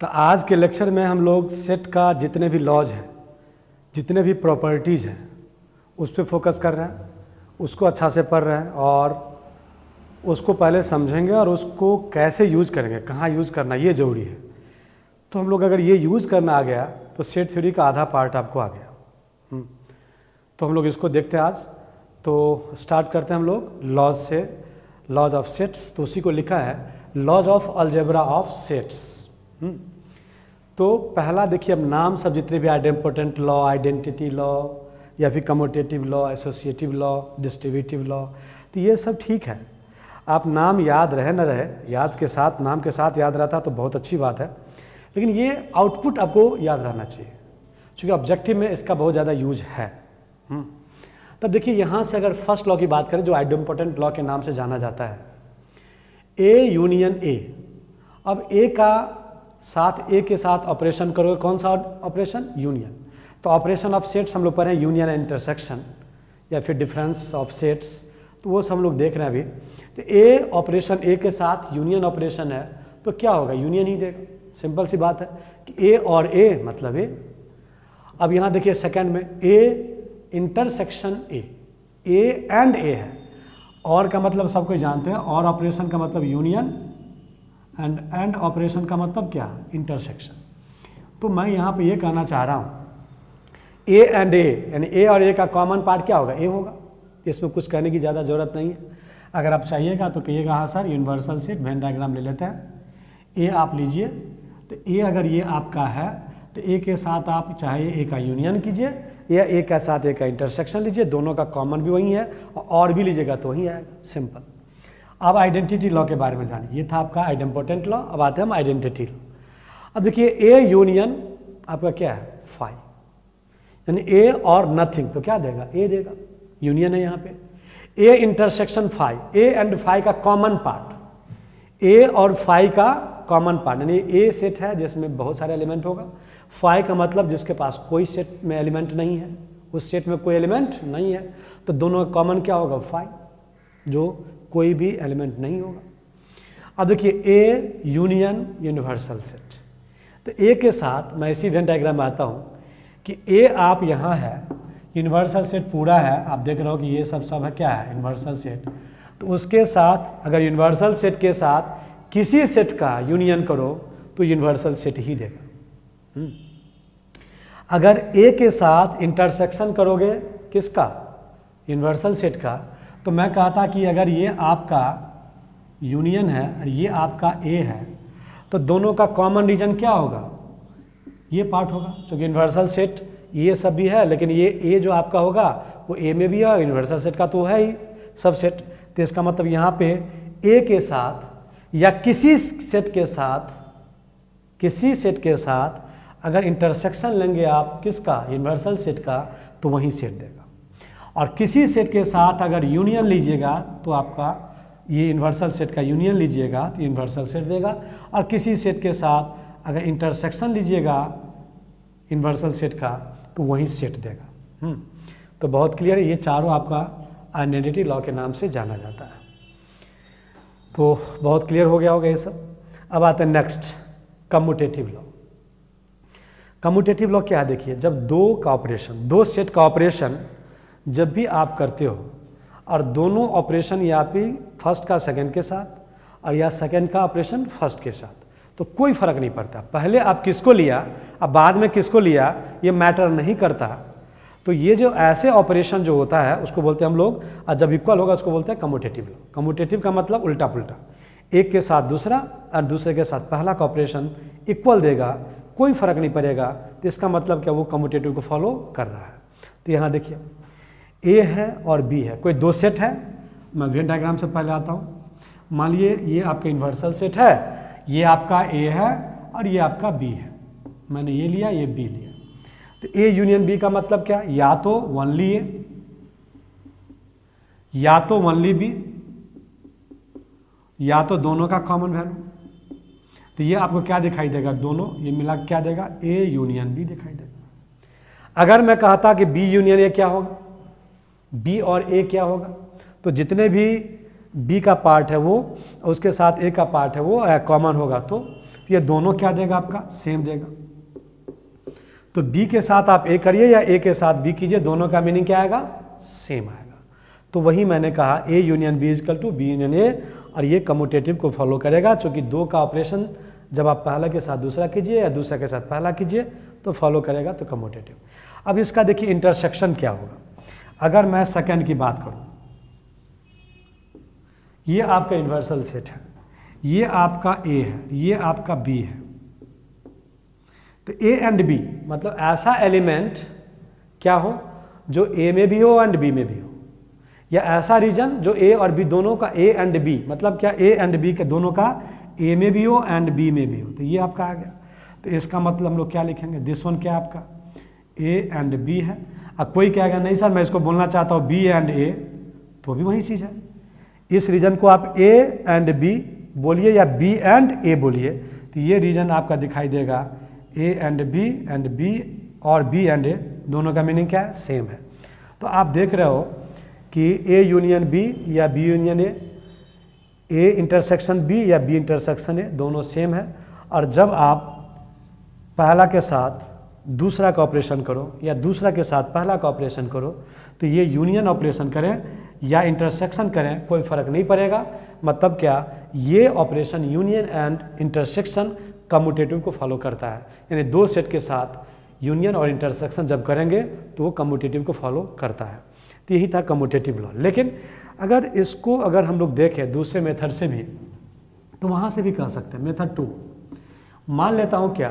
तो आज के लेक्चर में हम लोग सेट का जितने भी लॉज हैं, जितने भी प्रॉपर्टीज़ हैं, उस पर फोकस कर रहे हैं, उसको अच्छा से पढ़ रहे हैं और उसको पहले समझेंगे और उसको कैसे यूज करेंगे, कहाँ यूज करना, ये ज़रूरी है। तो हम लोग अगर ये यूज करना आ गया तो सेट थ्योरी का आधा पार्ट आपको आ गया। तो हम लोग इसको देखते हैं आज। तो स्टार्ट करते हैं हम लोग लॉज से, लॉज ऑफ सेट्स। तो उसी को लिखा है laws of algebra of sets. तो पहला देखिए, अब नाम सब जितने भी आइडेम्पोटेंट लॉ, आइडेंटिटी लॉ या फिर commutative law, associative law, distributive law, तो ये सब ठीक है। आप नाम याद रहे न रहे, याद के साथ, नाम के साथ याद रहता तो बहुत अच्छी बात है, लेकिन ये आउटपुट आपको याद रहना चाहिए, क्योंकि ऑब्जेक्टिव में इसका बहुत ज़्यादा यूज है। तब देखिए, यहाँ से अगर फर्स्ट लॉ की बात करें जो आइडेम्पोटेंट लॉ के नाम से जाना जाता है, ए यूनियन ए। अब ए का साथ, ए के साथ ऑपरेशन करोगे, कौन सा ऑपरेशन? यूनियन। तो ऑपरेशन ऑफ सेट्स हम लोग पढ़े, यूनियन एंड इंटरसेक्शन या फिर डिफरेंस ऑफ सेट्स, तो वो सब हम लोग देख रहे हैं अभी। तो ए ऑपरेशन, ए के साथ यूनियन ऑपरेशन है तो क्या होगा? यूनियन ही देगा। सिंपल सी बात है कि ए और ए मतलब ए। अब यहाँ देखिए सेकंड में A intersection A, A and ए है। और का मतलब सब कोई जानते हैं, और ऑपरेशन का मतलब यूनियन एंड ऑपरेशन का मतलब क्या? इंटरसेक्शन। तो मैं यहाँ पे ये कहना चाह रहा हूँ, ए एंड ए यानी ए और ए का कॉमन पार्ट क्या होगा? ए होगा। इसमें कुछ कहने की ज़्यादा ज़रूरत नहीं है। अगर आप चाहिएगा तो कहिएगा हाँ sir universal set, Venn diagram ले लेते हैं। ए आप लीजिए, तो ए अगर ये आपका है तो ए के साथ आप चाहे ए का यूनियन कीजिए या ए के साथ ए का इंटरसेक्शन लीजिए, दोनों का कॉमन भी वही है, और भी लीजिएगा तो वही आएगा। सिंपल। अब आइडेंटिटी लॉ के बारे में जानिए। ये था आपका आइडेम्पोटेंट लॉ। अब आते हैं हम आइडेंटिटी लॉ। अब देखिए, ए यूनियन आपका क्या है? फाई, यानी ए और नथिंग, तो क्या देगा? ए देगा। यूनियन है यहाँ पे। A intersection phi, A and phi का कॉमन पार्ट, ए और फाई का कॉमन पार्ट, यानी ए सेट है जिसमें बहुत सारे एलिमेंट होगा। फाई का मतलब जिसके पास कोई सेट में एलिमेंट नहीं है, उस सेट में कोई एलिमेंट नहीं है, तो दोनों का कॉमन क्या होगा? फाई, जो कोई भी एलिमेंट नहीं होगा। अब देखिए, ए यूनियन यूनिवर्सल सेट। तो ए के साथ मैं इसी वेन डायग्राम में आता हूँ कि ए आप यहाँ है, यूनिवर्सल सेट पूरा है, आप देख रहे हो कि ये सब है क्या है? Universal set. तो उसके साथ अगर यूनिवर्सल सेट के साथ किसी सेट का यूनियन करो तो यूनिवर्सल सेट ही देगा। अगर ए के साथ इंटरसेक्शन करोगे किसका? यूनिवर्सल सेट का, तो मैं कहता कि अगर ये आपका यूनियन है और ये आपका ए है, तो दोनों का कॉमन रीजन क्या होगा? ये पार्ट होगा, क्योंकि यूनिवर्सल सेट ये सब भी है, लेकिन ये ए जो आपका होगा वो ए में भी है, यूनिवर्सल सेट का तो है ही सब सेट। तो इसका मतलब यहाँ पे ए के साथ या किसी सेट के साथ अगर इंटरसेक्शन लेंगे आप किसका? यूनिवर्सल सेट का, तो वही सेट देगा। और किसी सेट के साथ अगर यूनियन लीजिएगा तो आपका ये यूनिवर्सल सेट का यूनियन लीजिएगा तो यूनिवर्सल सेट देगा, और किसी सेट के साथ अगर इंटरसेक्शन लीजिएगा यूनिवर्सल सेट का तो वही सेट देगा। तो बहुत क्लियर है, ये चारों आपका आइडेंटिटी लॉ के नाम से जाना जाता है। तो बहुत क्लियर हो गया होगा ये सब। अब आते हैं next, commutative law. Commutative law क्या है? देखिए, जब दो का ऑपरेशन, दो सेट का ऑपरेशन जब भी आप करते हो और दोनों ऑपरेशन या भी फर्स्ट का सेकंड के साथ और या सेकंड का ऑपरेशन फर्स्ट के साथ, तो कोई फर्क नहीं पड़ता पहले आप किसको लिया अब बाद में किसको लिया, ये मैटर नहीं करता। तो ये जो ऐसे ऑपरेशन जो होता है उसको बोलते हैं हम लोग, और जब इक्वल होगा उसको बोलते हैं कम्यूटेटिव लॉ। कम्यूटेटिव का मतलब उल्टा पुल्टा, एक के साथ दूसरा और दूसरे के साथ पहला का ऑपरेशन इक्वल देगा, कोई फर्क नहीं पड़ेगा, तो इसका मतलब क्या? वो कम्यूटेटिव को फॉलो कर रहा है। तो यहाँ देखिए, ए है और बी है, कोई दो सेट है। मैं वेन डायग्राम से पहले आता हूँ। मान लिए ये आपका यूनिवर्सल सेट है, ये आपका ए है और ये आपका बी है। मैंने ये लिया, ये बी लिया। तो ए यूनियन बी का मतलब क्या? या तो ओनली ए या तो ओनली बी या तो दोनों का कॉमन वैल्यू। तो ये आपको क्या दिखाई देगा? दोनों ये मिला क्या देगा? ए यूनियन बी दिखाई देगा। अगर मैं कहता कि बी यूनियन ए क्या होगा? बी और ए क्या होगा? तो जितने भी बी का पार्ट है वो उसके साथ ए का पार्ट है वो कॉमन होगा, तो तो ये दोनों क्या देगा आपका, सेम देगा। तो बी के साथ आप ए करिए या ए के साथ बी कीजिए, दोनों का मीनिंग क्या आएगा, सेम आएगा। तो वही मैंने कहा A union B equal to B union A, और ये कम्यूटेटिव को फॉलो करेगा, क्योंकि दो का ऑपरेशन जब आप पहला के साथ दूसरा कीजिए या दूसरा के साथ पहला कीजिए तो फॉलो करेगा, तो कम्यूटेटिव। अब इसका देखिए इंटरसेक्शन क्या होगा। अगर मैं सेकंड की बात करूं, ये आपका यूनिवर्सल सेट है, ये आपका ए है, ये आपका बी है। तो ए एंड बी मतलब ऐसा एलिमेंट क्या हो जो ए में भी हो एंड बी में भी हो, या ऐसा रीजन जो ए और बी दोनों का, ए एंड बी मतलब क्या, ए एंड बी के दोनों का ए में भी हो एंड बी में भी हो। तो ये आपका आ गया। तो इसका मतलब हम लोग क्या लिखेंगे, दिस वन क्या आपका ए एंड बी है। अब कोई कहेगा नहीं सर मैं इसको बोलना चाहता हूँ बी एंड ए, तो भी वही चीज़ है। इस रीजन को आप ए एंड बी बोलिए या बी एंड ए बोलिए, तो ये रीजन आपका दिखाई देगा ए एंड बी और बी एंड ए, दोनों का मीनिंग क्या है, सेम है। तो आप देख रहे हो कि ए यूनियन बी या B union A intersection B या बी इंटरसेक्शन ए, दोनों सेम है। और जब आप पहला के साथ दूसरा का ऑपरेशन करो या दूसरा के साथ पहला का ऑपरेशन करो, तो ये यूनियन ऑपरेशन करें या इंटरसेक्शन करें कोई फ़र्क नहीं पड़ेगा। मतलब क्या, ये operation union and intersection commutative को फॉलो करता है, यानी दो सेट के साथ यूनियन और इंटरसेक्शन जब करेंगे तो वो कम्यूटेटिव को फॉलो करता है। तो यही था कम्यूटेटिव लॉ। लेकिन अगर इसको अगर हम लोग देखें दूसरे मेथड से भी, तो वहाँ से भी कर सकते हैं। मेथड 2, मान लेता हूँ क्या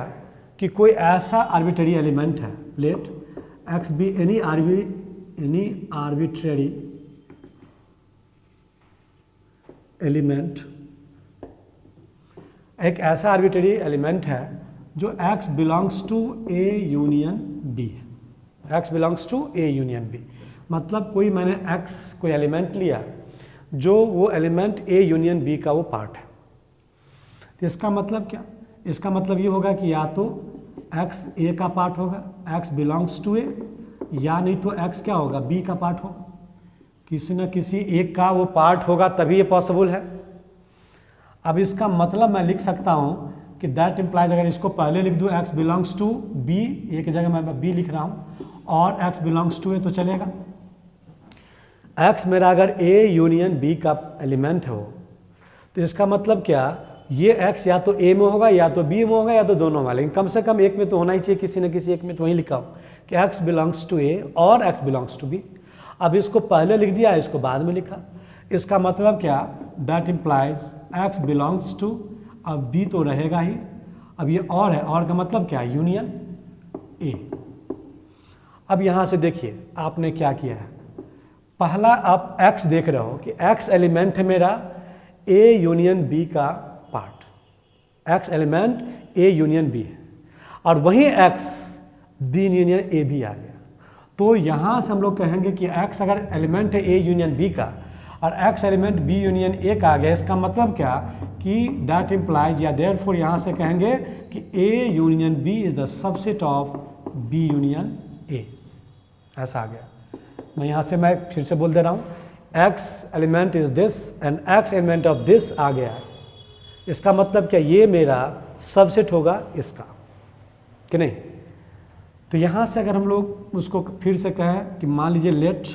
कि कोई ऐसा आर्बिट्ररी एलिमेंट है, let x be any arbitrary element, एक ऐसा आर्बिट्ररी एलिमेंट है जो x belongs to A union B है। x belongs to A union B मतलब कोई मैंने x कोई एलिमेंट लिया जो वो एलिमेंट ए यूनियन बी का वो पार्ट है। तो इसका मतलब क्या, इसका मतलब ये होगा कि या तो x ए का पार्ट होगा, x बिलोंग्स टू ए, या नहीं तो x क्या होगा, b का पार्ट होगा। किसी न किसी एक का वो पार्ट होगा तभी ये पॉसिबल है। अब इसका मतलब मैं लिख सकता हूँ कि दैट इम्प्लाइज, अगर इसको पहले लिख दूँ x बिलोंग्स टू b, एक जगह मैं b लिख रहा हूँ और x बिलोंग्स टू ए, तो चलेगा। x मेरा अगर a यूनियन b का एलिमेंट हो तो इसका मतलब क्या, ये x या तो a में होगा या तो b में होगा या तो दोनों में, लेकिन कम से कम एक में तो होना ही चाहिए, किसी न किसी एक में। तो वहीं लिखा हो कि x बिलोंग्स टू a और x बिलोंग्स टू b। अब इसको पहले लिख दिया, इसको बाद में लिखा। इसका मतलब क्या, that implies x belongs to, अब b तो रहेगा ही, अब ये और है, और का मतलब क्या, यूनियन a। अब यहाँ से देखिए आपने क्या किया है, पहला आप x देख रहे हो कि x एलिमेंट है मेरा a यूनियन b का part, x element a union b है, और वहीं x b यूनियन a भी आ गया। तो यहाँ से हम लोग कहेंगे कि x अगर एलिमेंट है a यूनियन b का और x element b union a का आ गया, इसका मतलब क्या कि दैट इम्प्लाइज या देयरफॉर यहाँ से कहेंगे कि a union b is the subset of b union a। ऐसा आ गया। मैं यहाँ से मैं फिर से बोल दे रहा हूँ, x element is this and x element of this आ गया। इसका मतलब क्या, ये मेरा सबसेट होगा इसका, कि नहीं। तो यहाँ से अगर हम लोग उसको फिर से कहें कि मान लीजिए लेट,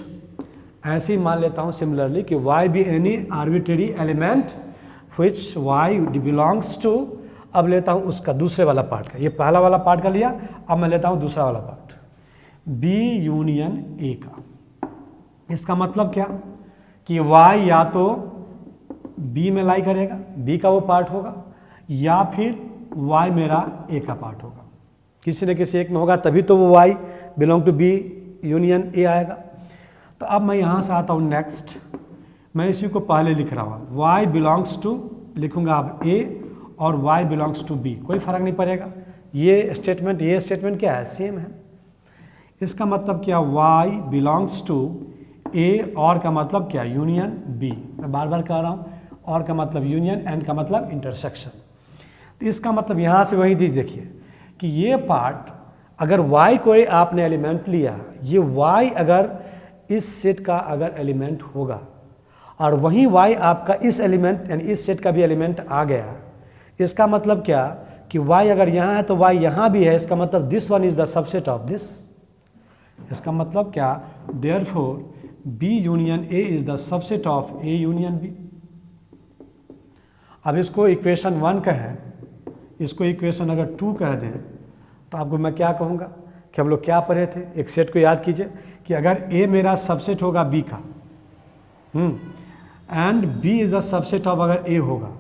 ऐसे ही मान लेता हूँ सिमिलरली कि y be any arbitrary element which y belongs to, अब लेता हूँ उसका दूसरे वाला पार्ट का, ये पहला वाला पार्ट का लिया, अब मैं लेता हूँ दूसरा वाला पार्ट b यूनियन a का। इसका मतलब क्या कि y या तो b में लाई करेगा, b का वो पार्ट होगा, या फिर y मेरा a का पार्ट होगा, किसी न किसी एक में होगा, तभी तो वो y belong to b union a आएगा। तो अब मैं यहाँ से आता हूँ नेक्स्ट, मैं इसी को पहले लिख रहा हूँ, y बिलोंग्स टू लिखूँगा अब a और y बिलोंग्स टू b, कोई फ़र्क नहीं पड़ेगा। ये स्टेटमेंट क्या है, सेम है। इसका मतलब क्या, y बिलोंग्स टू a और का मतलब क्या, यूनियन b। मैं बार बार कह रहा हूँ, और का मतलब यूनियन, एंड का मतलब इंटरसेक्शन। तो इसका मतलब यहाँ से वही देखिए कि ये पार्ट अगर y कोई आपने एलिमेंट लिया, ये y अगर इस सेट का अगर एलिमेंट होगा और वहीं y आपका इस एलिमेंट यानी इस सेट का भी एलिमेंट आ गया, इसका मतलब क्या कि y अगर यहाँ है तो y यहाँ भी है, इसका मतलब this one is the subset of this. इसका मतलब क्या, therefore B union A is the subset of A union B। अब इसको इक्वेशन 1 कहें, इसको इक्वेशन अगर 2 कह दें तो आपको मैं क्या कहूँगा कि हम लोग क्या पढ़े थे, एक सेट को याद कीजिए कि अगर A मेरा सबसेट होगा B का and B is the subset of अगर A होगा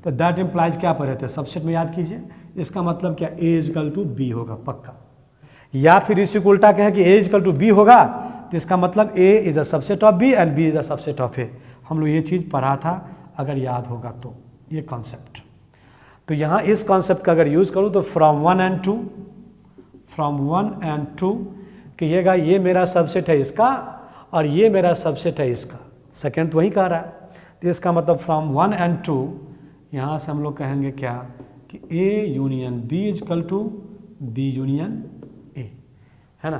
तो दैट इम्प्लाइज क्या पढ़े थे, सबसेट में याद कीजिए, इसका मतलब क्या A इजकल टू B होगा पक्का। या फिर इसी को उल्टा कहें कि A इजकल टू B होगा तो इसका मतलब A is the subset of B and B is the subset of A। हम लोग ये चीज़ पढ़ा था अगर याद होगा तो, ये कॉन्सेप्ट। तो यहाँ इस कॉन्सेप्ट का अगर यूज़ करूँ तो फ्रॉम 1 एंड 2 कहिएगा ये मेरा सबसेट है इसका और ये मेरा सबसेट है इसका, सेकेंड तो वही कह रहा है, तो इसका मतलब फ्रॉम 1 एंड 2 यहाँ से हम लोग कहेंगे क्या कि A union B equal to B union A, है ना।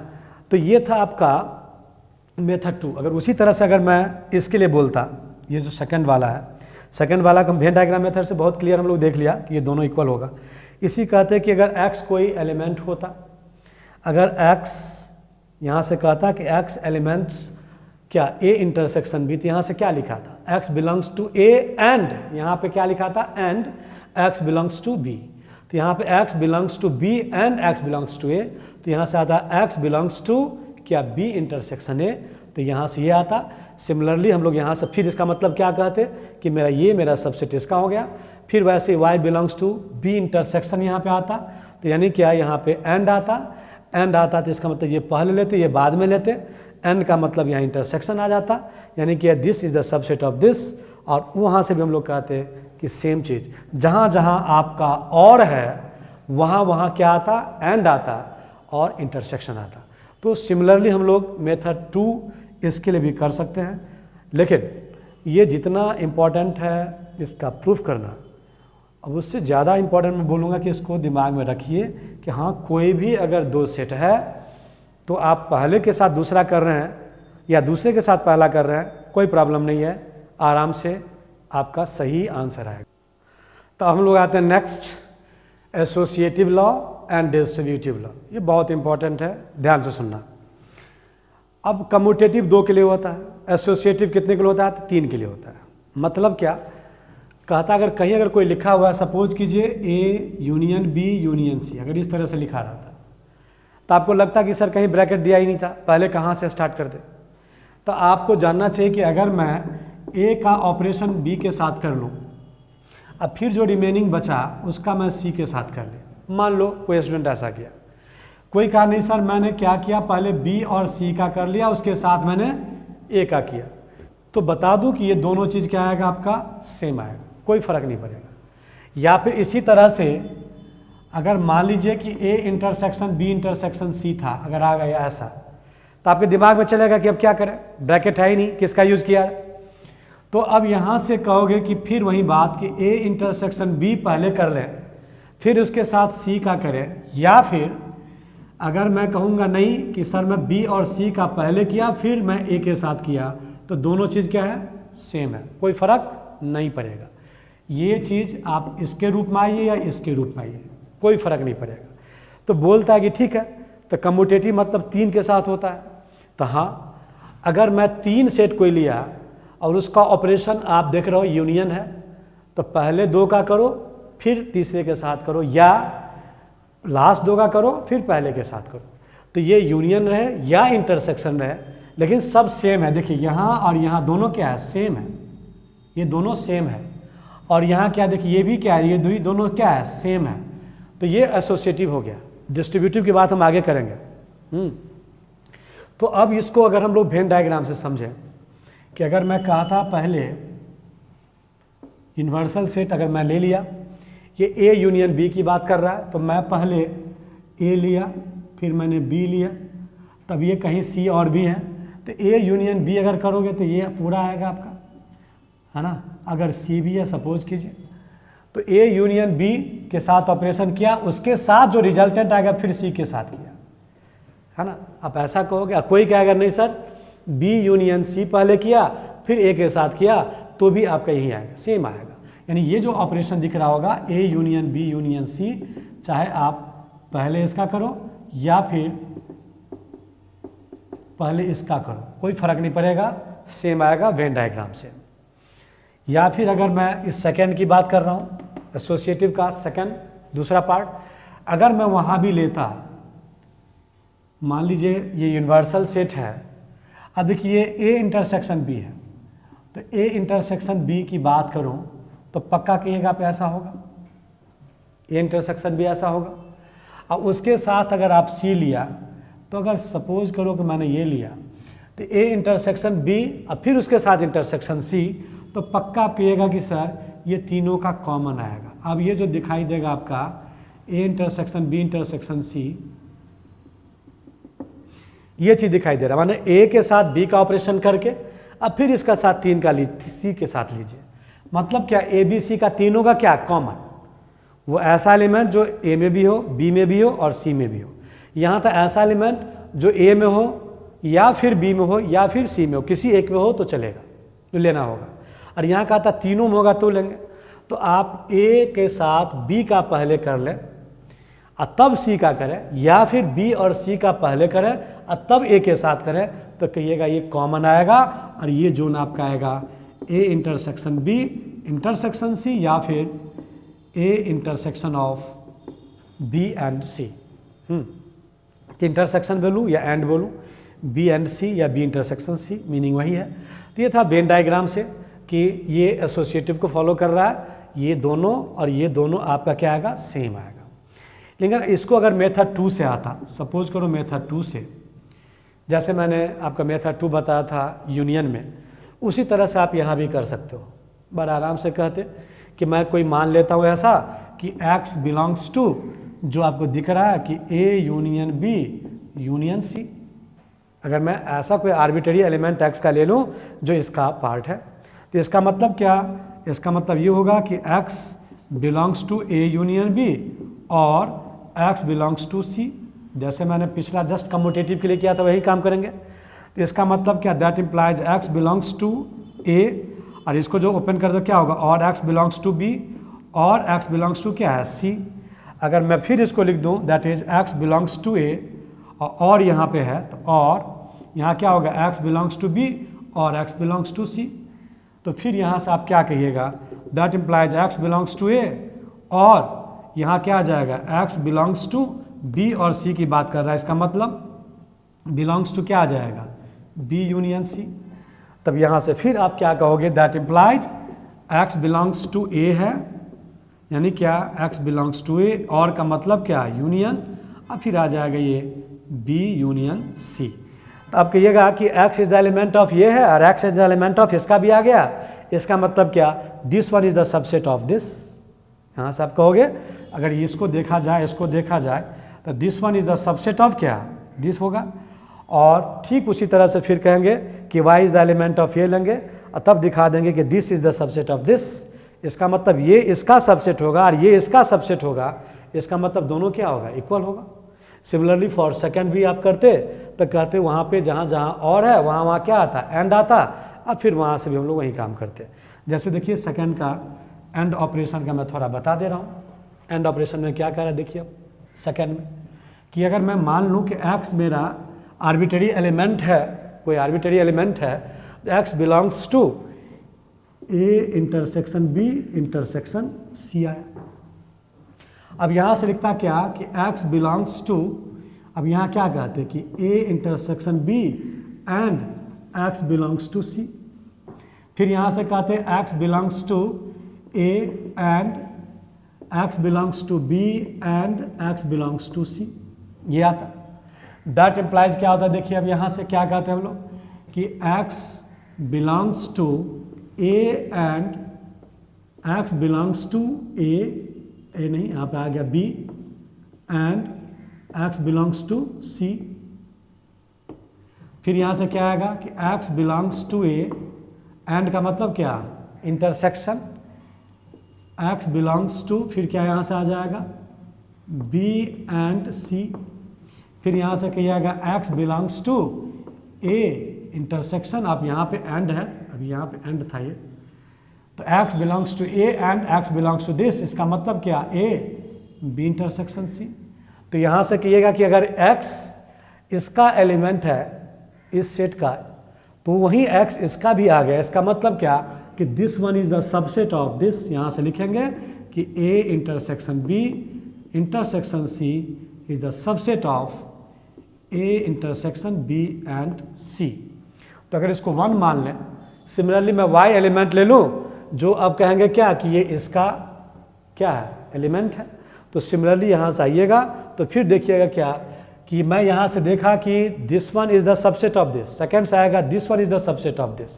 तो ये था आपका मेथड 2। अगर उसी तरह से अगर मैं इसके लिए बोलता, ये जो सेकंड वाला है, सेकंड वाला का वेन डायग्राम मेथड से बहुत क्लियर हम लोग देख लिया कि ये दोनों इक्वल होगा। इसी कहते हैं कि अगर x कोई एलिमेंट होता, अगर x यहाँ से कहता कि x एलिमेंट्स क्या A इंटरसेक्शन B, तो यहाँ से क्या लिखा था, x belongs to A and यहाँ पे क्या लिखा था, and x belongs to B। तो यहाँ पे x belongs to B and x belongs to A, तो यहाँ से आता x बिलोंग्स टू क्या B इंटरसेक्शन A, तो यहाँ से ये आता। सिमिलरली हम लोग यहाँ से फिर इसका मतलब क्या कहते कि मेरा सबसेट इसका हो गया। फिर वैसे y belongs to B intersection यहाँ पे आता, तो यानी क्या यहाँ पे एंड आता तो इसका मतलब ये पहले लेते ये बाद में लेते, एंड का मतलब यहाँ इंटरसेक्शन आ जाता, यानी कि this is the subset of this. और वहाँ से भी हम लोग कहते हैं कि सेम चीज़, जहाँ जहाँ आपका और है वहाँ क्या आता, एंड आता और इंटरसेक्शन आता। तो सिमिलरली हम लोग मेथड 2 इसके लिए भी कर सकते हैं, लेकिन ये जितना इम्पोर्टेंट है इसका प्रूफ करना, अब उससे ज़्यादा इम्पोर्टेंट मैं बोलूँगा कि इसको दिमाग में रखिए कि हाँ कोई भी अगर 2 सेट है तो आप पहले के साथ दूसरा कर रहे हैं या दूसरे के साथ पहला कर रहे हैं, कोई प्रॉब्लम नहीं है, आराम से आपका सही आंसर आएगा। तो हम लोग आते हैं next, associative law and distributive law. ये बहुत इंपॉर्टेंट है, ध्यान से सुनना। अब कम्यूटेटिव 2 के लिए होता है, एसोसिएटिव कितने के लिए होता है, 3 के लिए होता है। मतलब क्या कहता, अगर कहीं अगर कोई लिखा हुआ है, सपोज कीजिए A union B union C, अगर इस तरह से लिखा रहता तो आपको लगता कि सर कहीं ब्रैकेट दिया ही नहीं था, पहले कहाँ से स्टार्ट कर दे। तो आपको जानना चाहिए कि अगर मैं A का ऑपरेशन B के साथ कर लूँ, अब फिर जो रिमेनिंग बचा उसका मैं C के साथ कर ले। मान लो कोई स्टूडेंट ऐसा किया, कोई कहा नहीं सर मैंने क्या किया, पहले B और C का कर लिया, उसके साथ मैंने A का किया। तो बता दूं कि ये दोनों चीज़ क्या आएगा, आपका सेम आएगा, कोई फ़र्क नहीं पड़ेगा। या फिर इसी तरह से अगर मान लीजिए कि A intersection B intersection C था, अगर आ गया ऐसा, तो आपके दिमाग में चलेगा कि अब क्या करें, ब्रैकेट है ही नहीं, किसका यूज़ किया है। तो अब यहाँ से कहोगे कि फिर वही बात कि A इंटरसेक्शन B पहले कर लें, फिर उसके साथ C का करें। या फिर अगर मैं कहूँगा नहीं कि सर मैं B और C का पहले किया फिर मैं A के साथ किया, तो दोनों चीज़ क्या है, सेम है, कोई फ़र्क नहीं पड़ेगा। ये चीज़ आप इसके रूप में आइए या इसके रूप में आइए, कोई फ़र्क नहीं पड़ेगा। तो बोलता है कि ठीक है, तो कम्यूटेटिव मतलब 3 के साथ होता है। तो हाँ, अगर मैं 3 सेट कोई लिया और उसका ऑपरेशन आप देख रहे हो यूनियन है, तो पहले 2 का करो फिर तीसरे के साथ करो, या लास्ट 2 का करो फिर पहले के साथ करो। तो ये यूनियन रहे या इंटरसेक्शन रहे, लेकिन सब सेम है। देखिए यहाँ और यहाँ दोनों क्या है, सेम है, ये दोनों सेम है। और यहाँ क्या देखिए ये भी क्या है, ये दोनों क्या है, सेम है। तो ये एसोसिएटिव हो गया। डिस्ट्रीब्यूटिव की बात हम आगे करेंगे। तो अब इसको अगर हम लोग वेन डायग्राम से समझें कि अगर मैं कहा था पहले यूनिवर्सल सेट अगर मैं ले लिया, ये A यूनियन B की बात कर रहा है, तो मैं पहले A लिया फिर मैंने B लिया, तब ये कहीं C और B है, तो A यूनियन B अगर करोगे तो ये पूरा आएगा आपका, है ना। अगर C भी है सपोज कीजिए, तो A यूनियन B के साथ ऑपरेशन किया, उसके साथ जो रिजल्टेंट आएगा फिर C के साथ किया, है ना। आप ऐसा कहोगे। कोई कहेगा नहीं सर B यूनियन C पहले किया फिर A के साथ किया, तो भी आपका यही आएगा, सेम आएगा। यानी ये जो ऑपरेशन दिख रहा होगा A union B union C, चाहे आप पहले इसका करो या फिर पहले इसका करो, कोई फर्क नहीं पड़ेगा, सेम आएगा वेन डायग्राम से। या फिर अगर मैं इस सेकेंड की बात कर रहा हूँ, एसोसिएटिव का सेकेंड दूसरा पार्ट, अगर मैं वहाँ भी लेता, मान लीजिए ये यूनिवर्सल सेट है, अब देखिए ए इंटरसेक्शन बी है, तो ए इंटरसेक्शन बी की बात करूँ तो पक्का कहिएगा पे ऐसा होगा, ए इंटरसेक्शन बी ऐसा होगा। अब उसके साथ अगर आप सी लिया, तो अगर सपोज करो कि मैंने ये लिया, तो ए इंटरसेक्शन बी और फिर उसके साथ इंटरसेक्शन सी, तो पक्का आप कहिएगा कि सर ये तीनों का कॉमन आएगा। अब ये जो दिखाई देगा आपका A intersection B intersection C, ये चीज़ दिखाई दे रहा है, माने ए के साथ बी का ऑपरेशन करके अब फिर इसका साथ तीन का सी के साथ लीजिए, मतलब क्या ए बी सी का तीनों का क्या कॉमन, वो ऐसा एलिमेंट जो ए में भी हो, बी में भी हो और सी में भी हो। यहाँ था ऐसा एलिमेंट जो ए में हो या फिर बी में हो या फिर सी में हो, किसी एक में हो तो चलेगा, तो लेना होगा। और यहाँ कहा था तीनों में होगा तो लेंगे, तो आप ए के साथ बी का पहले कर लें और तब सी का करें, या फिर बी और सी का पहले करें और तब ए के साथ करें, तो कहिएगा ये कॉमन आएगा और ये जोन आपका आएगा A intersection B intersection C या फिर A intersection of B and C. Intersection बोलूँ या एंड बोलूँ, बी एंड सी या बी इंटरसेक्शन सी, मीनिंग वही है। तो ये था वेन डायग्राम से कि ये एसोसिएटिव को फॉलो कर रहा है, ये दोनों और ये दोनों आपका क्या आएगा, सेम आएगा। लेकिन इसको अगर मेथड 2 से आता, सपोज करो मेथड 2 से, जैसे मैंने आपका मेथड 2 बताया था यूनियन में, उसी तरह से आप यहाँ भी कर सकते हो। बड़ा आराम से कहते कि मैं कोई मान लेता हूँ ऐसा कि x बिलोंग्स टू, जो आपको दिख रहा है कि A union B union C, अगर मैं ऐसा कोई आर्बिट्ररी एलिमेंट x का ले लूँ जो इसका पार्ट है, तो इसका मतलब क्या, इसका मतलब ये होगा कि x belongs to A union B और x बिलोंग्स टू सी। जैसे मैंने पिछला जस्ट कम्यूटेटिव के लिए किया था वही काम करेंगे। तो इसका मतलब क्या, that implies x belongs to A, और इसको जो ओपन कर दो क्या होगा, और x बिलोंग्स टू बी और x बिलोंग्स टू क्या है, सी। अगर मैं फिर इसको लिख दूं that is x belongs to A और यहाँ पे है, तो और यहाँ क्या होगा, x बिलोंग्स टू बी और x बिलोंग्स टू सी। तो फिर यहाँ से आप क्या कहिएगा, that implies x belongs to A और यहाँ क्या आ जाएगा, x बिलोंग्स टू बी और सी की बात कर रहा है, इसका मतलब बिलोंग्स टू क्या आ जाएगा, बी यूनियन सी। तब यहाँ से फिर आप क्या कहोगे, that implies x belongs to A है, यानी क्या x बिलोंग्स टू ए और का मतलब क्या, यूनियन, और फिर आ जाएगा ये बी यूनियन सी। तो आप कहिएगा कि x is the element of ये है और x is the element of इसका भी आ गया, इसका मतलब क्या, this one is the subset of this. यहाँ से आप कहोगे अगर इसको देखा जाए, इसको देखा जाए, तो this one is the subset of क्या, दिस होगा। और ठीक उसी तरह से फिर कहेंगे कि y is the element of ये लेंगे और तब दिखा देंगे कि this is the subset of this. इसका मतलब ये इसका सबसेट होगा और ये इसका सबसेट होगा, इसका मतलब दोनों क्या होगा, इक्वल होगा। सिमिलरली फॉर सेकंड भी आप करते तो कहते वहाँ पे जहाँ जहाँ और है वहाँ वहाँ क्या आता, एंड आता, और फिर वहाँ से भी हम लोग वही काम करते। जैसे देखिए सेकंड का एंड ऑपरेशन का मैं थोड़ा बता दे रहा हूँ। एंड ऑपरेशन में क्या कर रहा है देखिए अब सेकंड में, कि अगर मैं मान लूँ कि x मेरा आर्बिट्ररी एलिमेंट है, कोई आर्बिट्ररी एलिमेंट है, तो x belongs to A intersection B intersection C आया। अब यहाँ से लिखता क्या कि x बिलोंग्स टू, अब यहाँ क्या कहते हैं कि a intersection b and x belongs to c। फिर यहाँ से कहते हैं x belongs to a and x belongs to b and x belongs to c, ये आता। दैट इम्प्लाइज क्या होता है, देखिए अब यहाँ से क्या कहते हैं हम लोग कि x belongs to a and x belongs to a नहीं, यहाँ पे आ गया b and x belongs to c। फिर यहाँ से क्या आएगा कि x belongs to a and का मतलब क्या, इंटरसेक्शन x बिलोंग्स टू, फिर क्या यहाँ से आ जाएगा b एंड c। फिर यहाँ से कहिएगा x belongs to a intersection, आप यहाँ पे एंड है, अभी यहाँ पे एंड था ये, तो x belongs to a and x belongs to this, इसका मतलब क्या, a b इंटरसेक्शन c। तो यहाँ से कहिएगा कि अगर x इसका एलिमेंट है इस सेट का, तो वहीं x इसका भी आ गया। इसका मतलब क्या कि this one is the subset of this, यहाँ से लिखेंगे कि a intersection b intersection c is the subset of a intersection b and c। तो अगर इसको 1 मान लें, सिमिलरली मैं y एलिमेंट ले लूँ, जो अब कहेंगे क्या कि ये इसका क्या है, एलिमेंट है। तो सिमिलरली यहाँ से आइएगा तो फिर देखिएगा क्या कि मैं यहाँ से देखा कि this one is the subset of this, second से आएगा this one is the subset of this,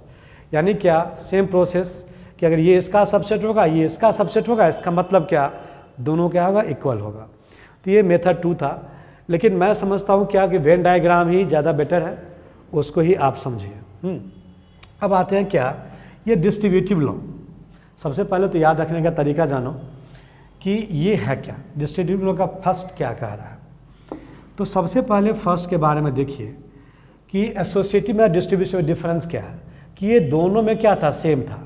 यानी क्या सेम प्रोसेस कि अगर ये इसका सबसेट होगा ये इसका सबसेट होगा, इसका मतलब क्या दोनों क्या होगा, इक्वल होगा। तो ये मेथड 2 था, लेकिन मैं समझता हूँ क्या कि वेन डायग्राम ही ज़्यादा बेटर है, उसको ही आप समझिए। अब आते हैं क्या, ये डिस्ट्रीब्यूटिव लॉ। सबसे पहले तो याद रखने का तरीका जानो कि ये है क्या, डिस्ट्रीब्यूटिव लॉ का फर्स्ट क्या कह रहा है। तो सबसे पहले फर्स्ट के बारे में देखिए कि एसोसिएटिव में डिस्ट्रीब्यूशन में डिफरेंस क्या है, कि ये दोनों में क्या था, सेम था।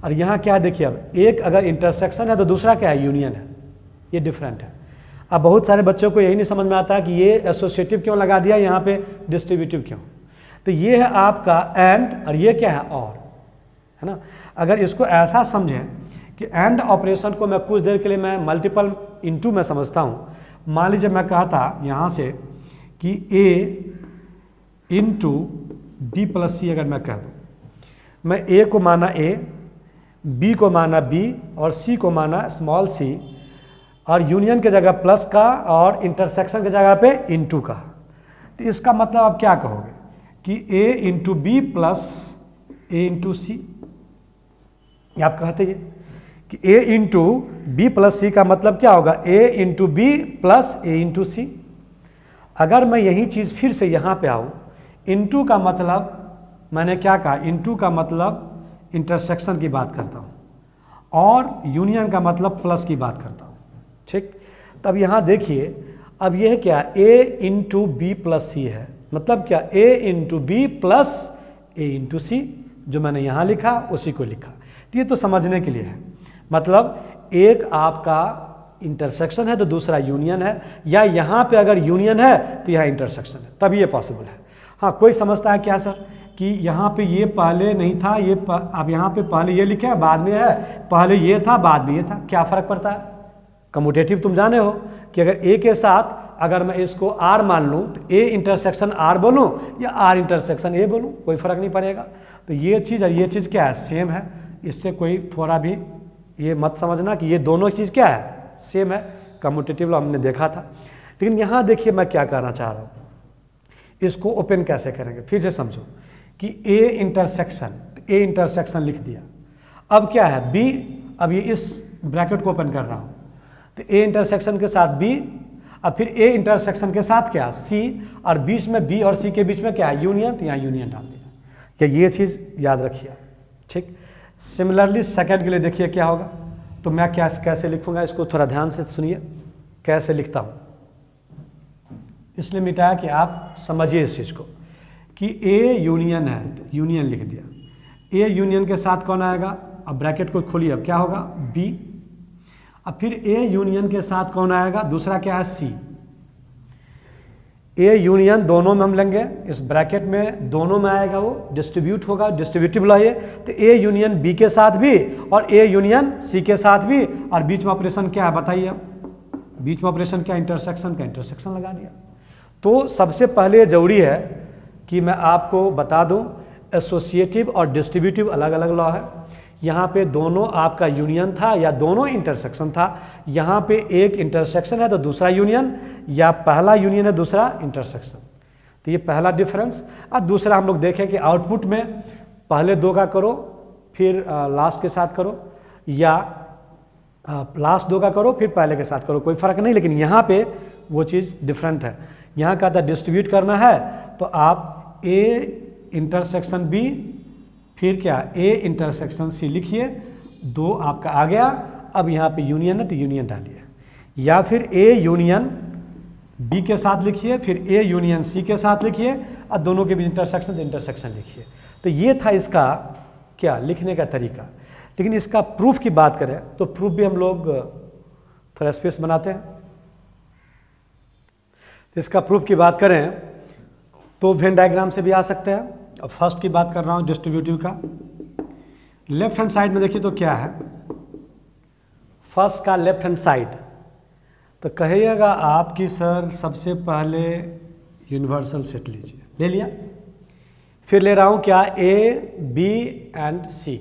और यहाँ क्या देखिए, अब एक अगर इंटरसेक्शन है तो दूसरा क्या है, यूनियन है, ये डिफरेंट है। अब बहुत सारे बच्चों को यही नहीं समझ में आता है कि ये एसोसिएटिव क्यों लगा दिया यहाँ पे, डिस्ट्रीब्यूटिव क्यों। तो ये है आपका एंड और ये क्या है, और, है ना। अगर इसको ऐसा समझें कि एंड ऑपरेशन को मैं कुछ देर के लिए मैं मल्टीपल इनटू में समझता हूँ। मान लीजिए मैं कहा था यहाँ से कि a इंटू बी प्लस सी, अगर मैं कह दूँ, मैं a को माना a, b को माना b और c को माना स्मॉल c, और यूनियन के जगह प्लस का और इंटरसेक्शन की जगह पे इनटू का। तो इसका मतलब आप क्या कहोगे कि a into B plus a into C, ये आप कहते हैं कि a into B plus C का मतलब क्या होगा, a into B plus a into C. अगर मैं यही चीज़ फिर से यहाँ पे आऊँ, इनटू का मतलब मैंने क्या कहा, इनटू का मतलब इंटरसेक्शन की बात करता हूँ और यूनियन का मतलब प्लस की बात करता हूँ, ठीक। तब यहाँ देखिए, अब यह क्या, a into B plus C है, मतलब क्या, a into B plus a into C, जो मैंने यहाँ लिखा उसी को लिखा। तो ये तो समझने के लिए है, मतलब एक आपका इंटरसेक्शन है तो दूसरा यूनियन है, या यहाँ पे अगर यूनियन है तो यहाँ इंटरसेक्शन है, तब ये पॉसिबल है। हाँ, कोई समझता है क्या सर कि यहाँ पे ये पहले नहीं था, ये अब यहाँ पे पहले ये लिखा है बाद में है, पहले ये था बाद में ये था, क्या फ़र्क पड़ता है। कम्यूटेटिव तुम जाने हो कि अगर a के साथ अगर मैं इसको r मान लूँ तो a इंटरसेक्शन r बोलूँ या r इंटरसेक्शन a बोलूँ, कोई फ़र्क नहीं पड़ेगा। तो ये चीज़ और ये चीज़ क्या है, सेम है। इससे कोई थोड़ा भी ये मत समझना कि ये दोनों चीज़ क्या है, सेम है। कम्यूटेटिव हमने देखा था। लेकिन यहाँ देखिए मैं क्या कहना चाह रहा हूँ, इसको ओपन कैसे करेंगे, फिर से समझो कि a इंटरसेक्शन लिख दिया। अब क्या है b, अब ये इस ब्रैकेट को ओपन कर रहा हूँ, तो a इंटरसेक्शन के साथ b, अब फिर a इंटरसेक्शन के साथ क्या, c, और बीच में b और c के बीच में क्या है, यूनियन, तो यहाँ यूनियन डाल दिया। ये चीज़ याद रखिए, ठीक। सिमिलरली सेकंड के लिए देखिए क्या होगा। तो मैं क्या कैसे लिखूँगा, इसको थोड़ा ध्यान से सुनिए कैसे लिखता हूँ, इसलिए मिटाया कि आप समझिए इस चीज़ को कि a यूनियन है, तो यूनियन लिख दिया। a यूनियन के साथ कौन आएगा, अब ब्रैकेट को खोलिए, अब क्या होगा, b। अब फिर a यूनियन के साथ कौन आएगा, दूसरा क्या है, c। a यूनियन दोनों में हम लेंगे, इस ब्रैकेट में दोनों में आएगा, वो डिस्ट्रीब्यूट होगा, डिस्ट्रीब्यूटिव लॉ है। तो a यूनियन b के साथ भी और a यूनियन c के साथ भी, और बीच में ऑपरेशन क्या है बताइए, अब बीच में ऑपरेशन क्या, इंटरसेक्शन का इंटरसेक्शन लगा दिया। तो सबसे पहले जरूरी है कि मैं आपको बता दूं, एसोसिएटिव और डिस्ट्रीब्यूटिव अलग अलग लॉ है। यहाँ पे दोनों आपका यूनियन था या दोनों इंटरसेक्शन था, यहाँ पे एक इंटरसेक्शन है तो दूसरा यूनियन, या पहला यूनियन है दूसरा इंटरसेक्शन। तो ये पहला डिफरेंस। और दूसरा हम लोग देखें कि आउटपुट में पहले दो का करो फिर लास्ट के साथ करो, या लास्ट दो का करो फिर पहले के साथ करो, कोई फ़र्क नहीं। लेकिन यहाँ पे वो चीज़ डिफरेंट है। यहाँ का था डिस्ट्रीब्यूट करना है तो आप a इंटरसेक्शन b फिर क्या a इंटरसेक्शन c लिखिए, दो आपका आ गया। अब यहाँ पे यूनियन है तो यूनियन डालिए, या फिर a यूनियन b के साथ लिखिए, फिर a यूनियन c के साथ लिखिए, और दोनों के बीच इंटरसेक्शन तो इंटरसेक्शन लिखिए। तो ये था इसका क्या लिखने का तरीका। लेकिन इसका प्रूफ की बात करें तो प्रूफ भी हम लोग थोड़ा स्पेस बनाते हैं। तो इसका प्रूफ की बात करें तो वेन डायग्राम से भी आ सकते हैं। अब फर्स्ट की बात कर रहा हूँ डिस्ट्रीब्यूटिव का। लेफ्ट हैंड साइड में देखिए तो क्या है, फर्स्ट का लेफ्ट हैंड साइड तो कहिएगा आप कि सर सबसे पहले यूनिवर्सल सेट लीजिए, ले लिया। फिर ले रहा हूँ क्या, ए बी एंड सी।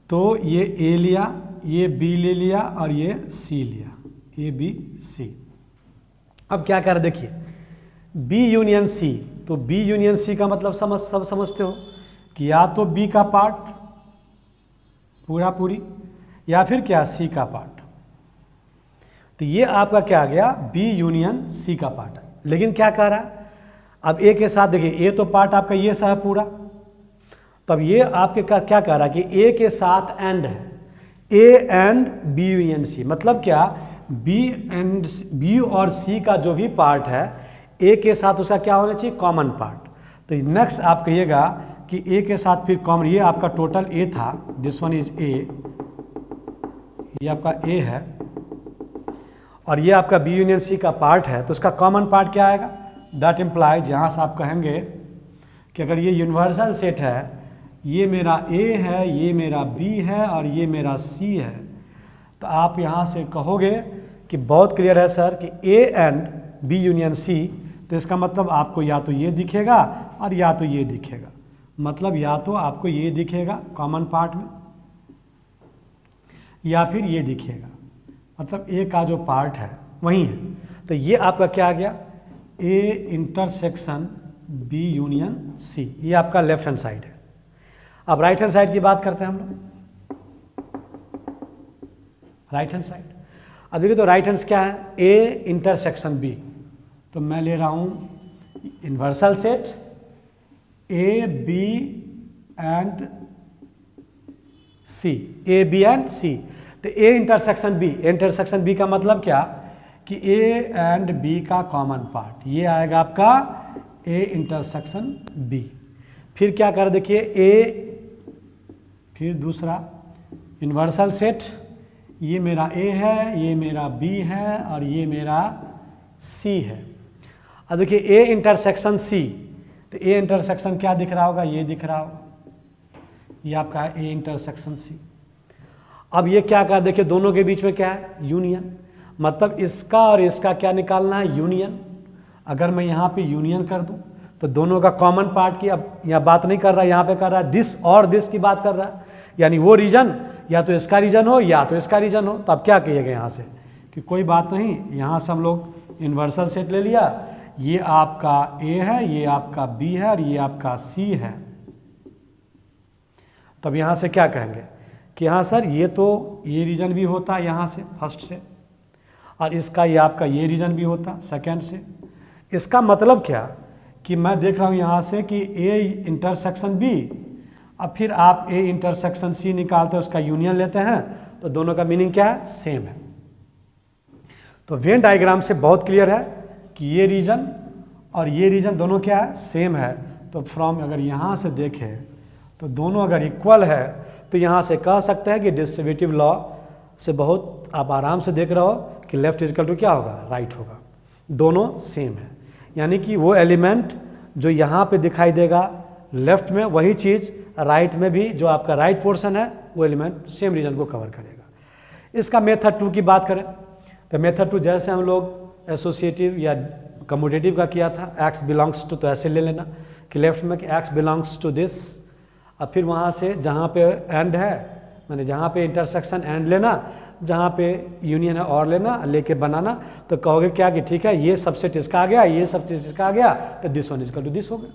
तो ये ए लिया, ये बी ले लिया और ये सी लिया, ए बी सी। अब क्या कर देखिए, बी यूनियन सी। तो बी यूनियन सी का मतलब सब समझते हो कि या तो बी का पार्ट पूरा पूरी या फिर क्या सी का पार्ट। तो ये आपका क्या आ गया, बी यूनियन सी का पार्ट है। लेकिन क्या कह रहा है, अब ए के साथ देखिए, ए तो पार्ट आपका ये सा है पूरा, तब ये आपके क्या कह रहा है कि ए के साथ एंड है, A and B union C. मतलब क्या, बी और सी का जो भी पार्ट है ए के साथ उसका क्या होना चाहिए, कॉमन पार्ट। तो नेक्स्ट आप कहिएगा कि ए के साथ फिर कॉमन, ये आपका टोटल ए था, दिस वन इज ए, ये आपका ए है और ये आपका बी यूनियन सी का पार्ट है। तो उसका कॉमन पार्ट क्या आएगा, दैट इम्प्लाइज, यहाँ से आप कहेंगे कि अगर ये यूनिवर्सल सेट है, ये मेरा ए है, ये मेरा बी है और ये मेरा सी है, तो आप यहाँ से कहोगे कि बहुत क्लियर है सर कि A and B union C. तो इसका मतलब आपको या तो ये दिखेगा और या तो ये दिखेगा। मतलब या तो आपको ये दिखेगा कॉमन पार्ट में या फिर ये दिखेगा, मतलब ए का जो पार्ट है वही है। तो ये आपका क्या आ गया, A intersection B union C. ये आपका लेफ्ट हैंड साइड है। अब राइट हैंड साइड की बात करते हैं हम लोग। राइट हैंड साइड, अब देखिए तो राइट हैंड क्या है, ए इंटरसेक्शन बी। तो मैं ले रहा हूं universal set A B and C, A B and C. तो A intersection B, intersection B का मतलब क्या कि ए एंड बी का कॉमन पार्ट, ये आएगा आपका ए इंटरसेक्शन बी। फिर क्या कर देखिए, ए फिर दूसरा यूनिवर्सल सेट, ये मेरा ए है, ये मेरा बी है और ये मेरा सी है। अब देखिए ए इंटरसेक्शन सी, तो ए इंटरसेक्शन क्या दिख रहा होगा, ये दिख रहा होगा, ये आपका ए इंटरसेक्शन सी। अब ये क्या कर देखिए, दोनों के बीच में क्या है, यूनियन। मतलब इसका और इसका क्या निकालना है, यूनियन। अगर मैं यहाँ पे यूनियन कर दूँ तो दोनों का कॉमन पार्ट की, अब यहाँ बात नहीं कर रहा है, यहाँ पे कर रहा है दिस और दिस की बात कर रहा है, यानी वो रीजन या तो इसका रीजन हो या तो इसका रीजन हो। तो अब क्या कहिएगा यहाँ से कि कोई बात नहीं, यहाँ से हम लोग यूनिवर्सल सेट ले लिया, ये आपका ए है, ये आपका बी है और ये आपका सी है। तब यहाँ से क्या कहेंगे कि हाँ सर ये तो ये रीजन भी होता यहाँ से फर्स्ट से, और इसका ये आपका ये रीजन भी होता सेकेंड से। इसका मतलब क्या कि मैं देख रहा हूँ यहाँ से कि ए इंटरसेक्शन बी, अब फिर आप ए इंटरसेक्शन सी निकालते हैं, उसका यूनियन लेते हैं, तो दोनों का मीनिंग क्या है, सेम है। तो वेन डायग्राम से बहुत क्लियर है कि ये रीजन और ये रीजन दोनों क्या है, सेम है। तो फ्रॉम अगर यहाँ से देखें तो दोनों अगर इक्वल है तो यहाँ से कह सकते हैं कि डिस्ट्रीब्यूटिव लॉ से बहुत आप आराम से देख रहे हो कि लेफ्ट इजकल टू क्या होगा, राइट होगा, दोनों सेम है। यानी कि वो एलिमेंट जो यहाँ पे दिखाई देगा लेफ्ट में, वही चीज़ राइट में भी, जो आपका राइट पोर्शन है वो एलिमेंट सेम रीजन को कवर करेगा। इसका मेथड 2 की बात करें तो मेथड 2 जैसे हम लोग एसोसिएटिव या कम्यूटेटिव का किया था, एक्स बिलोंग्स टू, तो ऐसे ले लेना कि लेफ्ट में कि एक्स बिलोंग्स टू दिस, अब फिर वहाँ से जहाँ पे एंड है, मैंने जहाँ पे इंटरसेक्शन एंड लेना, जहाँ पे यूनियन है और लेना, लेके बनाना। तो कहोगे क्या कि ठीक है ये सबसेट इसका आ गया, ये सबसेट इसका आ गया, तो this one equal to this हो गया।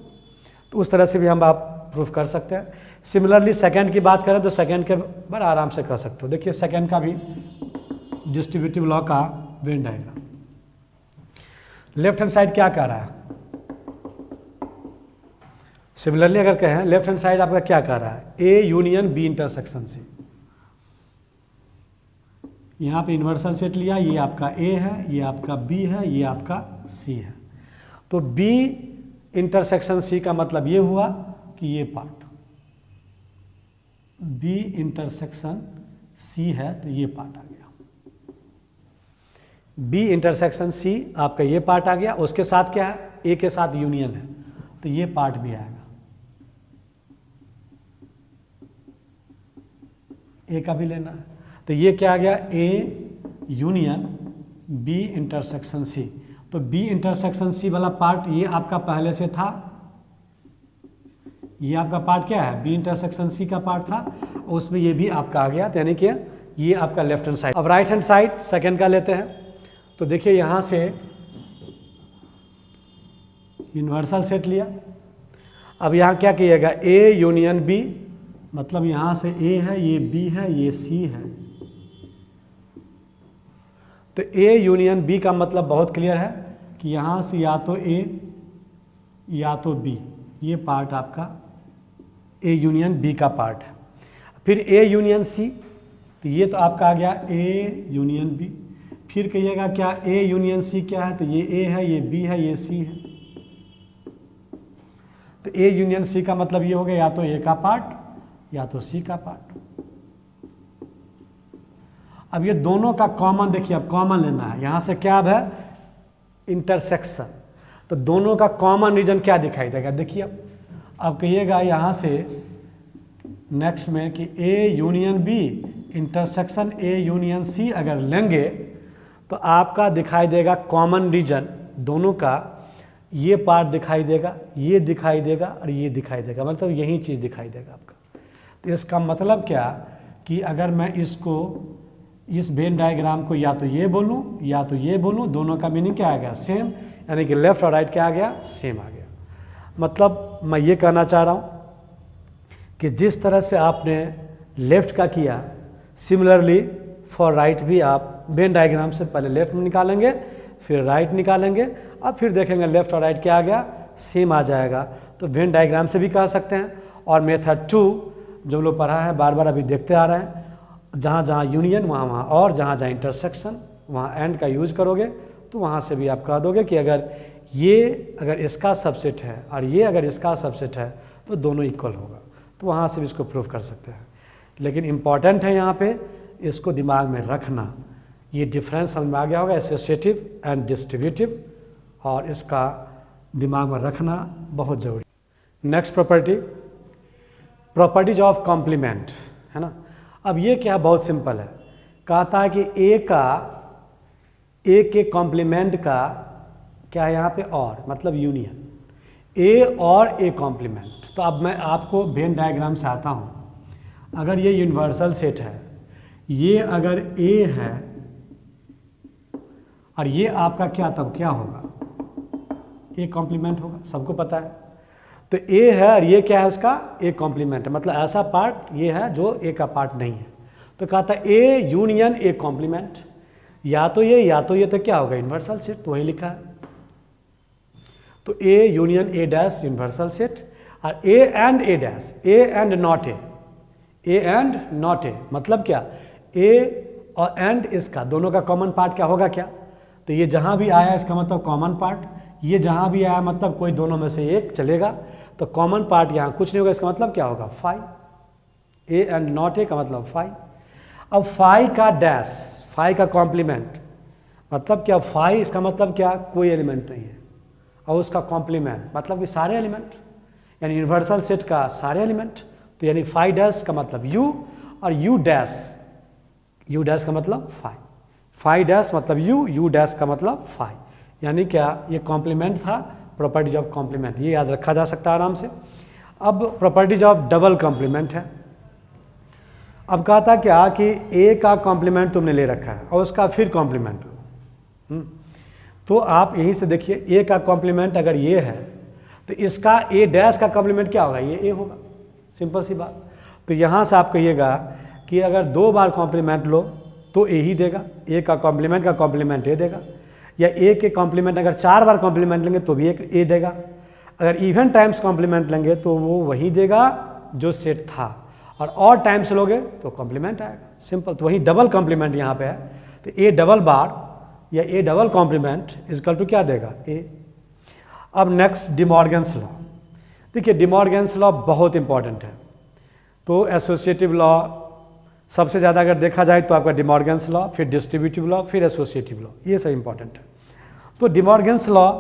तो उस तरह से भी हम आप प्रूफ कर सकते हैं। सिमिलरली सेकंड की बात करें तो सेकंड के बड़ा आराम से कर सकते हो। देखिए सेकंड का भी डिस्ट्रीब्यूटिव लॉ का Venn diagram, left hand side क्या कह रहा है, सिमिलरली अगर कहें लेफ्ट हैंड साइड आपका क्या कह रहा है, A union B intersection C. यहाँ पे यूनिवर्सल सेट लिया, ये आपका ए है, ये आपका बी है, ये आपका सी है। तो बी इंटरसेक्शन सी का मतलब ये हुआ कि ये पार्ट, बी इंटरसेक्शन सी है तो ये पार्ट आ गया, बी इंटरसेक्शन सी आपका ये पार्ट आ गया। उसके साथ क्या है, ए के साथ यूनियन है तो ये पार्ट भी आएगा, ए का भी लेना है। तो ये क्या आ गया, A union B intersection C. तो बी इंटरसेक्शन सी वाला पार्ट ये आपका पहले से था, ये आपका पार्ट क्या है, बी इंटरसेक्शन सी का पार्ट था, उसमें ये भी आपका आ गया, तो यानी कि ये आपका लेफ्ट हैंड साइड। अब राइट हैंड साइड सेकेंड का लेते हैं। तो देखिए यहाँ से यूनिवर्सल सेट लिया। अब यहाँ क्या कीजिएगा, ए यूनियन बी, मतलब यहाँ से ए है, ये बी है, ये सी है। तो ए यूनियन बी का मतलब बहुत क्लियर है कि यहाँ से या तो ए या तो बी, ये पार्ट आपका ए यूनियन बी का पार्ट है। फिर ए यूनियन सी, तो ये तो आपका आ गया ए यूनियन बी। फिर कहिएगा क्या, ए यूनियन सी क्या है, तो ये ए है, ये बी है, ये सी है। तो ए यूनियन सी का मतलब ये हो गया या तो ए का पार्ट या तो सी का पार्ट। अब ये दोनों का कॉमन देखिए, अब कॉमन लेना है। यहाँ से क्या अब है, इंटरसेक्शन। तो दोनों का कॉमन रीजन क्या दिखाई देगा, देखिए अब कहिएगा यहाँ से नेक्स्ट में कि A union B intersection A union C अगर लेंगे तो आपका दिखाई देगा कॉमन रीजन दोनों का, ये पार्ट दिखाई देगा, ये दिखाई देगा और ये दिखाई देगा, मतलब यही चीज़ दिखाई देगा आपका। तो इसका मतलब क्या कि अगर मैं इसको, इस वेन डायग्राम को या तो ये बोलूँ या तो ये बोलूँ, दोनों का मीनिंग क्या आ गया, सेम, यानी कि लेफ्ट और राइट क्या आ गया, सेम आ गया। मतलब मैं ये कहना चाह रहा हूँ कि जिस तरह से आपने लेफ्ट का किया, सिमिलरली फॉर राइट भी आप वेन डायग्राम से पहले लेफ्ट निकालेंगे, फिर राइट निकालेंगे, और फिर देखेंगे लेफ्ट और राइट क्या आ गया, सेम आ जाएगा। तो वेन डायग्राम से भी कह सकते हैं। और मेथड 2 जो लोग पढ़ा है, बार बार अभी देखते आ रहे हैं, जहाँ जहाँ यूनियन वहाँ वहाँ, और जहाँ जहाँ इंटरसेक्शन वहाँ एंड का यूज करोगे, तो वहाँ से भी आप कह दोगे कि अगर इसका सबसेट है और ये अगर इसका सबसेट है तो दोनों इक्वल होगा। तो वहाँ से भी इसको प्रूव कर सकते हैं। लेकिन इम्पॉर्टेंट है यहाँ पे इसको दिमाग में रखना, ये डिफरेंस समझ में आ गया होगा, एसोसिएटिव एंड डिस्ट्रीब्यूटिव, और इसका दिमाग में रखना बहुत ज़रूरी। Next property, properties of complement, है ना। अब ये क्या, बहुत सिंपल है, कहता है कि ए के कॉम्प्लीमेंट का क्या है यहाँ पे, और मतलब यूनियन, ए और ए कॉम्प्लीमेंट। तो अब मैं आपको वेन डायग्राम से आता हूँ। अगर ये यूनिवर्सल सेट है, ये अगर ए है और ये आपका क्या, तब क्या होगा, ए कॉम्प्लीमेंट होगा, सबको पता है। तो ए है और ये क्या है, उसका ए कॉम्प्लीमेंट है, मतलब ऐसा पार्ट ये है जो ए का पार्ट नहीं है। तो कहता है ए यूनियन ए कॉम्प्लीमेंट, या तो ये तो क्या होगा, यूनिवर्सल सेट, तो वही लिखा है। तो A union A dash universal set, और A and A dash, A and not A, A and not A, मतलब क्या, ए और एंड इसका दोनों का कॉमन पार्ट क्या होगा, क्या, तो ये जहाँ भी आया इसका मतलब कॉमन पार्ट, ये जहाँ भी आया मतलब कोई दोनों में से एक चलेगा। तो कॉमन पार्ट यहाँ कुछ नहीं होगा, इसका मतलब क्या होगा, phi, A and not A का मतलब फाई। अब फाई का डैश, फाई का कॉम्प्लीमेंट, मतलब क्या, फाई इसका मतलब क्या, कोई एलिमेंट नहीं है, और उसका कॉम्प्लीमेंट मतलब कि सारे एलिमेंट, यानी यूनिवर्सल सेट का सारे एलिमेंट। तो यानी फाई डैश का मतलब यू, और यू डैश का मतलब फाई, फाई डैश मतलब यू, यू डैश का मतलब फाई, यानी क्या, ये कॉम्प्लीमेंट था, प्रॉपर्टीज ऑफ कॉम्प्लीमेंट, ये याद रखा जा सकता है आराम से। अब प्रॉपर्टीज ऑफ डबल कॉम्प्लीमेंट है। अब कहा था क्या कि ए का कॉम्प्लीमेंट तुमने ले रखा है और उसका फिर कॉम्प्लीमेंट लो, तो आप यहीं से देखिए, ए का कॉम्प्लीमेंट अगर ये है तो इसका ए डैश का कॉम्प्लीमेंट क्या होगा, ये ए होगा, सिंपल सी बात। तो यहाँ से आप कहिएगा कि अगर 2 बार कॉम्प्लीमेंट लो तो ए ही देगा, ए का कॉम्प्लीमेंट ए देगा, या ए के कॉम्प्लीमेंट अगर 4 बार कॉम्प्लीमेंट लेंगे तो भी एक ए देगा। अगर इवन टाइम्स कॉम्प्लीमेंट लेंगे तो वो वही देगा जो सेट था, और टाइम्स लोगे तो कॉम्प्लीमेंट आएगा, सिंपल। तो वही डबल कॉम्प्लीमेंट यहाँ पे है, तो ए डबल बार या A double complement equal to क्या देगा, ए। अब नेक्स्ट डिमॉर्गन्स लॉ, देखिए डिमॉर्गन्स लॉ बहुत इंपॉर्टेंट है। तो एसोसिएटिव लॉ सबसे ज़्यादा अगर देखा जाए तो आपका डिमॉर्गन्स लॉ, फिर डिस्ट्रीब्यूटिव लॉ, फिर एसोसिएटिव लॉ, ये सब इंपॉर्टेंट है। तो डिमॉर्गन्स लॉ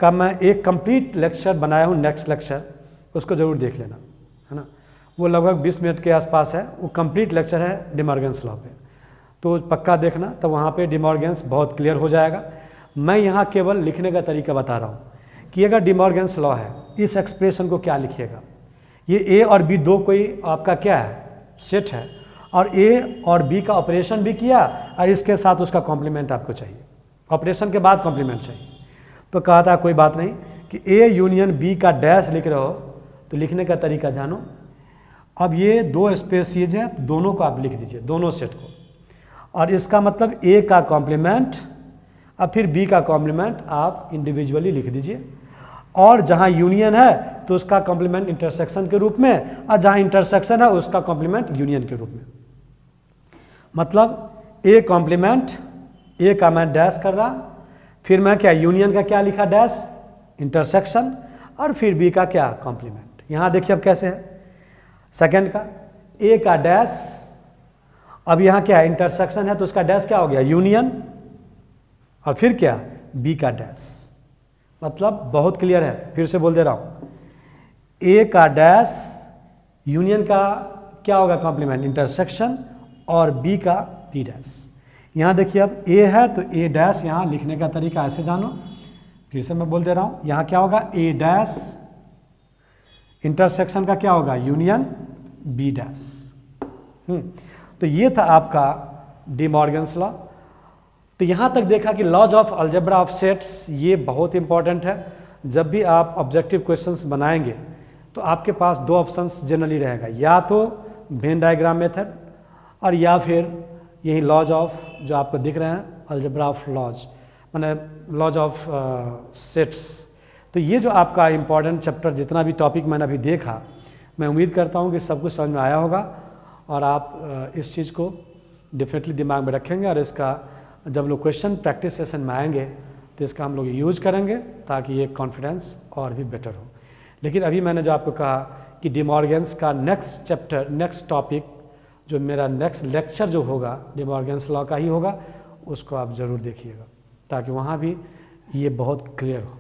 का मैं एक कंप्लीट लेक्चर बनाया हूँ, नेक्स्ट लेक्चर, उसको ज़रूर देख लेना, है ना। वो लगभग 20 मिनट के आसपास है, वो कंप्लीट लेक्चर है डिमॉर्गन्स लॉ पे, तो पक्का देखना, तो वहाँ पे डिमॉर्गन्स बहुत क्लियर हो जाएगा। मैं यहाँ केवल लिखने का तरीका बता रहा हूँ कि अगर डिमॉर्गन्स लॉ है, इस एक्सप्रेशन को क्या लिखिएगा। ये ए और बी दो कोई आपका क्या है, सेट है, और ए और बी का ऑपरेशन भी किया और इसके साथ उसका कॉम्प्लीमेंट आपको चाहिए, ऑपरेशन के बाद कॉम्प्लीमेंट चाहिए। तो कहा था कोई बात नहीं कि ए यूनियन बी का डैश लिख रहे हो, तो लिखने का तरीका जानो। अब ये दो स्पेसीज हैं, तो दोनों को आप लिख दीजिए, दोनों सेट को, और इसका मतलब ए का कॉम्प्लीमेंट और फिर बी का कॉम्प्लीमेंट आप इंडिविजुअली लिख दीजिए, और जहाँ यूनियन है तो उसका कॉम्प्लीमेंट इंटरसेक्शन के रूप में, और जहाँ इंटरसेक्शन है उसका कॉम्प्लीमेंट यूनियन के रूप में। मतलब ए कॉम्प्लीमेंट, ए का मैं डैश कर रहा, फिर मैं क्या यूनियन का क्या लिखा डैश इंटरसेक्शन, और फिर बी का क्या कॉम्प्लीमेंट। यहाँ देखिए अब कैसे है, सेकंड का ए का डैश, अब यहाँ क्या है इंटरसेक्शन है तो उसका डैश क्या हो गया यूनियन, और फिर क्या बी का डैश। मतलब बहुत क्लियर है, फिर से बोल दे रहा हूँ, ए का डैश यूनियन का क्या होगा कॉम्प्लीमेंट इंटरसेक्शन, और बी का बी डैश। यहाँ देखिए अब ए है तो ए डैश, यहाँ लिखने का तरीका ऐसे जानो, फिर से मैं बोल दे रहा हूँ, यहाँ क्या होगा ए डैश, इंटरसेक्शन का क्या होगा यूनियन बी डैश। तो ये था आपका डिमॉर्गन्स लॉ। तो यहाँ तक देखा कि laws of algebra of sets ये बहुत इंपॉर्टेंट है। जब भी आप ऑब्जेक्टिव क्वेश्चंस बनाएंगे तो आपके पास दो ऑप्शंस जनरली रहेगा, या तो वेन डायग्राम मेथड, और या फिर यही लॉज ऑफ जो आपको दिख रहे हैं अलजेब्रा ऑफ लॉज, माने लॉज ऑफ सेट्स। तो ये जो आपका इम्पॉर्टेंट चैप्टर जितना भी टॉपिक मैंने अभी देखा, मैं उम्मीद करता हूँ कि सब कुछ समझ में आया होगा, और आप इस चीज़ को डेफिनेटली दिमाग में रखेंगे, और इसका जब लोग क्वेश्चन प्रैक्टिस सेशन में आएंगे तो इसका हम लोग यूज करेंगे ताकि ये कॉन्फिडेंस और भी बेटर हो। लेकिन अभी मैंने जो आपको कहा कि डिमॉर्गन्स का नेक्स्ट चैप्टर, नेक्स्ट टॉपिक, जो मेरा नेक्स्ट लेक्चर जो होगा डिमॉर्गन्स लॉ का ही होगा, उसको आप ज़रूर देखिएगा ताकि वहाँ भी ये बहुत क्लियर हो।